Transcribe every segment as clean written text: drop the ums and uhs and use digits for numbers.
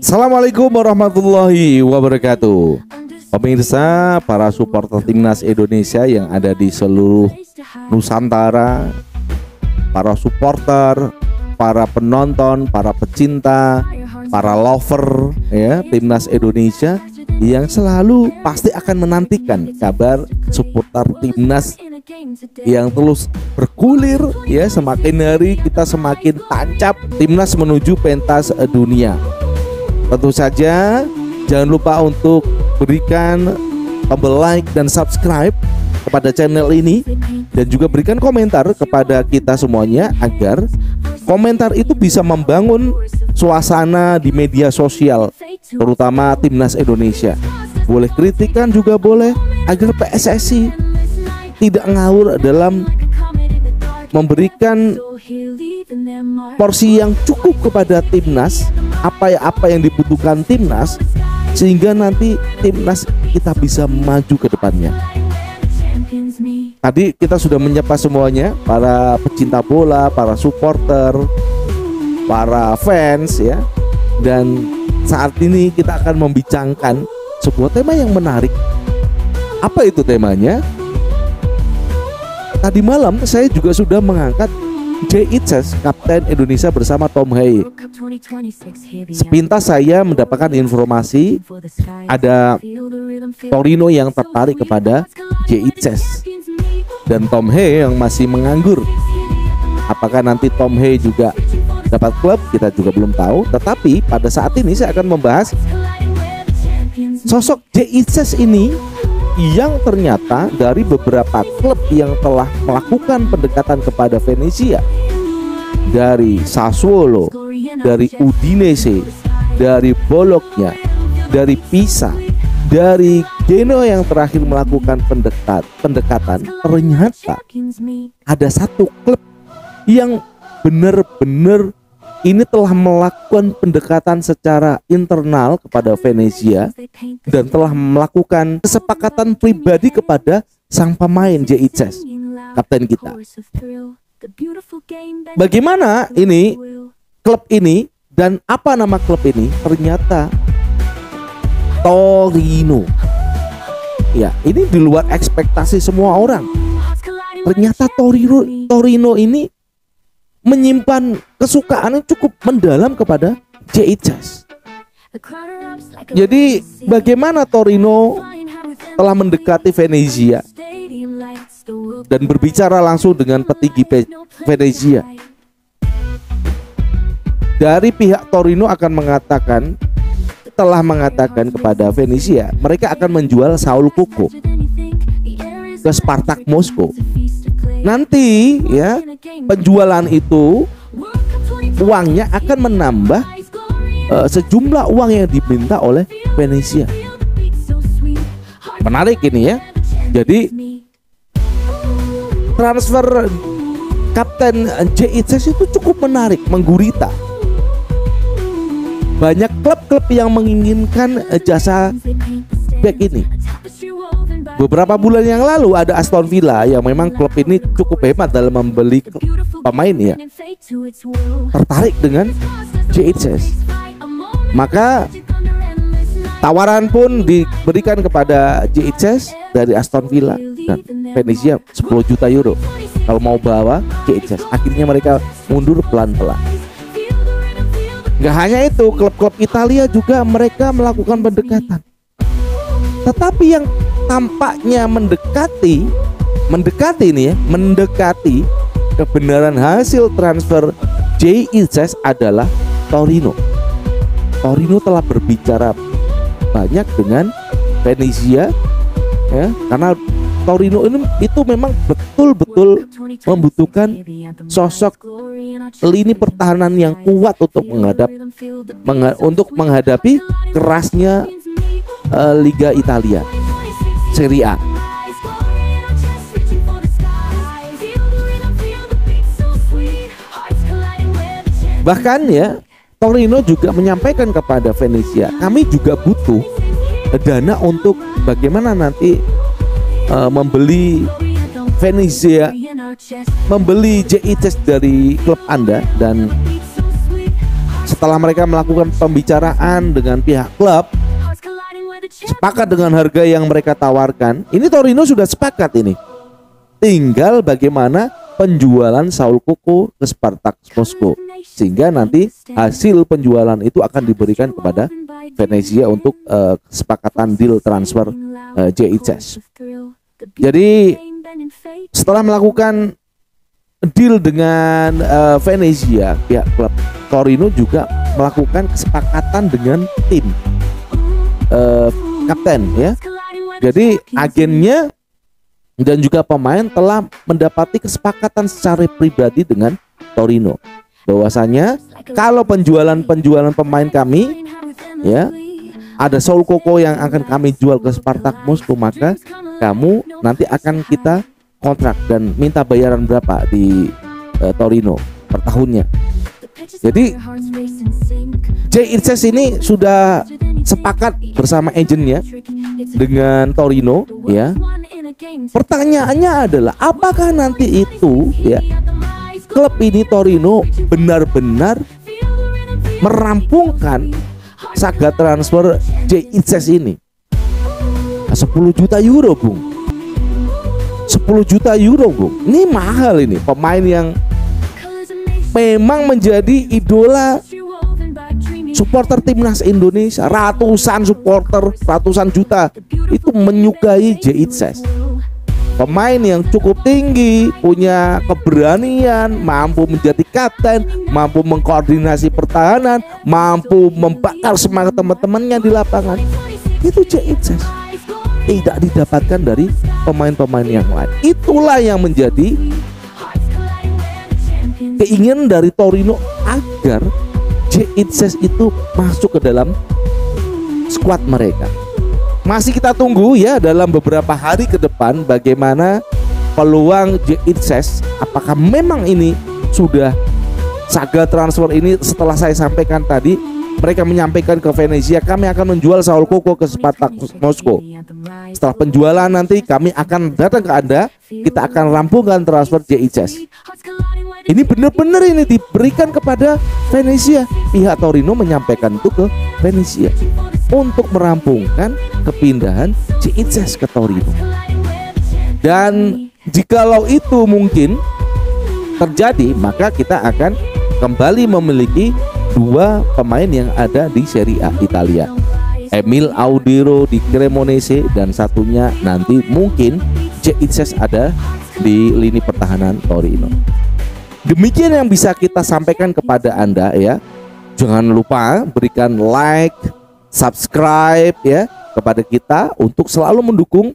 Assalamualaikum warahmatullahi wabarakatuh. Pemirsa, para supporter timnas Indonesia yang ada di seluruh Nusantara, para supporter, para penonton, para pecinta, para lover ya timnas Indonesia yang selalu pasti akan menantikan kabar seputar timnas yang terus bergulir ya, semakin hari kita semakin tancap timnas menuju pentas dunia. Tentu saja jangan lupa untuk berikan tombol like dan subscribe kepada channel ini dan juga berikan komentar kepada kita semuanya agar komentar itu bisa membangun suasana di media sosial, terutama timnas Indonesia. Boleh kritikan juga boleh, agar PSSI tidak ngawur dalam memberikan porsi yang cukup kepada timnas, apa yang dibutuhkan timnas, sehingga nanti timnas kita bisa maju ke depannya. Tadi kita sudah menyapa semuanya, para pecinta bola, para supporter, para fans ya. Dan saat ini kita akan membincangkan sebuah tema yang menarik. Apa itu temanya? Tadi malam saya juga sudah mengangkat J.Itzes, Kapten Indonesia bersama Tom Hye. Sepintas saya mendapatkan informasi ada Torino yang tertarik kepada J.Itzes dan Tom Hye yang masih menganggur. Apakah nanti Tom Hye juga dapat klub, kita juga belum tahu. Tetapi pada saat ini saya akan membahas sosok J.Itzes ini yang ternyata dari beberapa klub yang telah melakukan pendekatan kepada Venezia, dari Sassuolo, dari Udinese, dari Bologna, dari Pisa, dari Genoa yang terakhir melakukan pendekatan, ternyata ada satu klub yang benar-benar ini telah melakukan pendekatan secara internal kepada Venezia dan telah melakukan kesepakatan pribadi kepada sang pemain J.Itzes, kapten kita. Bagaimana ini klub ini dan apa nama klub ini? Ternyata Torino. Ya, ini di luar ekspektasi semua orang. Ternyata Torino ini menyimpan kesukaan yang cukup mendalam kepada J.Itzes. Jadi bagaimana Torino telah mendekati Venezia dan berbicara langsung dengan petinggi Venezia. Dari pihak Torino telah mengatakan kepada Venezia, mereka akan menjual Saul Coco ke Spartak Moskow. Nanti ya, penjualan itu uangnya akan menambah sejumlah uang yang diminta oleh Venezia. Menarik ini ya. Jadi transfer Kapten J.Itzes itu cukup menarik, menggurita. Banyak klub-klub yang menginginkan jasa back ini. Beberapa bulan yang lalu ada Aston Villa yang memang klub ini cukup hebat dalam membeli pemain ya, tertarik dengan J.Itzes. Maka tawaran pun diberikan kepada J.Itzes dari Aston Villa dan Venezia 10 juta euro kalau mau bawa J.Itzes. Akhirnya mereka mundur pelan-pelan. Gak hanya itu, klub-klub Italia juga mereka melakukan pendekatan. Tetapi yang tampaknya mendekati kebenaran hasil transfer J.Itzes adalah Torino. Torino telah berbicara banyak dengan Venezia ya, karena Torino itu memang betul-betul membutuhkan sosok lini pertahanan yang kuat untuk menghadapi kerasnya Liga Italia, Serie A. Bahkan ya, Torino juga menyampaikan kepada Venezia, kami juga butuh dana untuk bagaimana nanti membeli Venezia, membeli J.Itzes dari klub Anda, dan setelah mereka melakukan pembicaraan dengan pihak klub, sepakat dengan harga yang mereka tawarkan. Ini Torino sudah sepakat ini. Tinggal bagaimana penjualan Saul Coco ke Spartak Moskow, sehingga nanti hasil penjualan itu akan diberikan kepada Venezia untuk kesepakatan deal transfer JICS. Jadi setelah melakukan deal dengan Venezia, pihak klub Torino juga melakukan kesepakatan dengan tim kapten ya. Jadi agennya dan juga pemain telah mendapati kesepakatan secara pribadi dengan Torino bahwasanya kalau penjualan pemain kami ya, ada Saul Coco yang akan kami jual ke Spartak Moskow, maka kamu nanti akan kita kontrak dan minta bayaran berapa di Torino per tahunnya. Jadi JICS ini sudah sepakat bersama agennya dengan Torino ya. Pertanyaannya adalah apakah nanti itu ya klub ini Torino benar-benar merampungkan saga transfer JICS ini. 10 juta euro, Bung. 10 juta euro, Bung. Ini mahal ini, pemain yang memang menjadi idola supporter timnas Indonesia. Ratusan supporter, ratusan juta itu menyukai JICS. Pemain yang cukup tinggi, punya keberanian, mampu menjadi kapten, mampu mengkoordinasi pertahanan, mampu membakar semangat teman-temannya di lapangan. Itu JICS. Tidak didapatkan dari pemain-pemain yang lain. Itulah yang menjadi keinginan dari Torino agar JICS itu masuk ke dalam skuad mereka. Masih kita tunggu ya dalam beberapa hari ke depan bagaimana peluang JICS. Apakah memang ini sudah saga transfer ini setelah saya sampaikan tadi, mereka menyampaikan ke Venezia kami akan menjual Saul Coco ke Spartak Moskow. Setelah penjualan nanti kami akan datang ke Anda, kita akan rampungkan transfer JICS. Ini benar-benar ini diberikan kepada Venezia. Pihak Torino menyampaikan itu ke Venezia untuk merampungkan kepindahan JICS ke Torino. Dan jikalau itu mungkin terjadi, maka kita akan kembali memiliki dua pemain yang ada di Serie A Italia, Emil Audero di Cremonese, dan satunya nanti mungkin JICS ada di lini pertahanan Torino. Demikian yang bisa kita sampaikan kepada Anda ya. Jangan lupa berikan like, subscribe ya kepada kita untuk selalu mendukung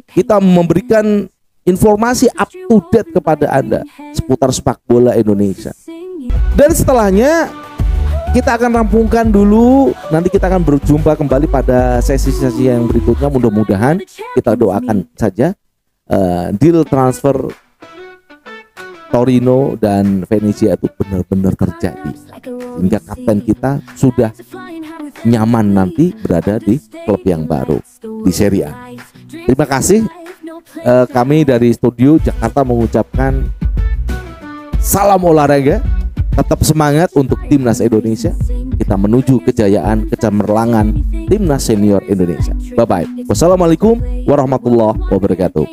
kita memberikan informasi up to date kepada Anda seputar sepak bola Indonesia. Dan setelahnya kita akan rampungkan dulu, nanti kita akan berjumpa kembali pada sesi-sesi yang berikutnya. Mudah-mudahan kita doakan saja deal transfer Torino dan Venezia itu benar-benar terjadi, hingga kapten kita sudah nyaman nanti berada di klub yang baru di Serie A. Terima kasih. Kami dari studio Jakarta mengucapkan salam olahraga. Tetap semangat untuk timnas Indonesia. Kita menuju kejayaan, kecemerlangan timnas senior Indonesia. Bye bye. Wassalamualaikum warahmatullahi wabarakatuh.